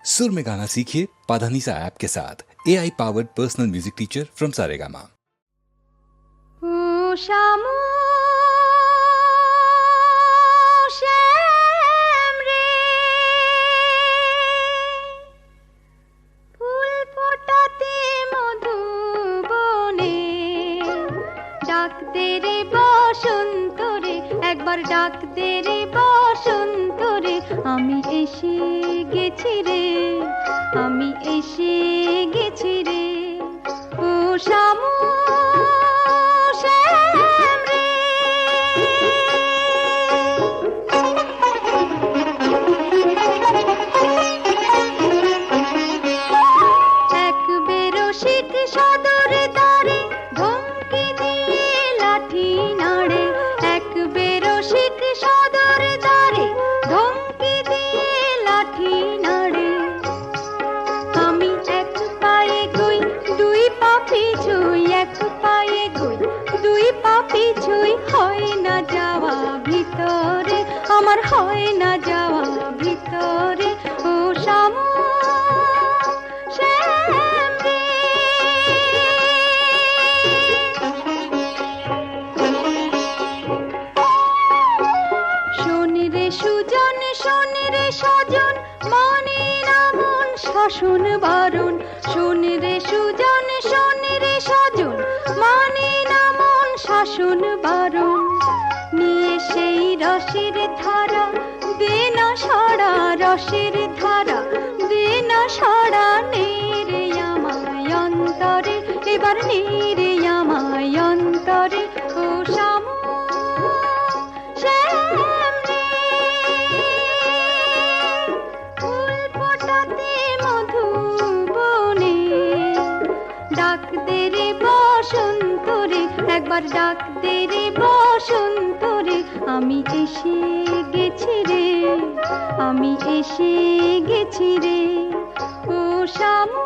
सुर में गाना सीखिए पाधानीसा ऐप के साथ। AI powered personal music teacher from Saregama. শামু শ্যাম রে ফুল ফোটাতে মধুবনে ডাক দে রে বসন্ত রে একবার ডাক দে রে বসন্ত রে আমি এসে গেছি রে আমি এসে গেছি রে ও শামু আমার হয় না যাওয়া ভিতরে ও শামু শ্যাম রে শোন রে সুজন শোন রে সজন মনে না মন শাসন বারণ শোন রে সুজন শোন রে সজন মনে না মন শাসন বারণ নিয়ে সেই রসের ধারা দে না সারা রসের ধারা দে না সারা নেরে আমায় অন্তরে এবার নেরে আমায় অন্তরে ও শামু শ্যাম রে ফুল ফোটাতে মধুবনে ডাক দে রে বসন্ত রে একবার ডাক দে রে বসন্ত রে আমি এসে গেছি রে আমি এসে গেছি রে ও শামু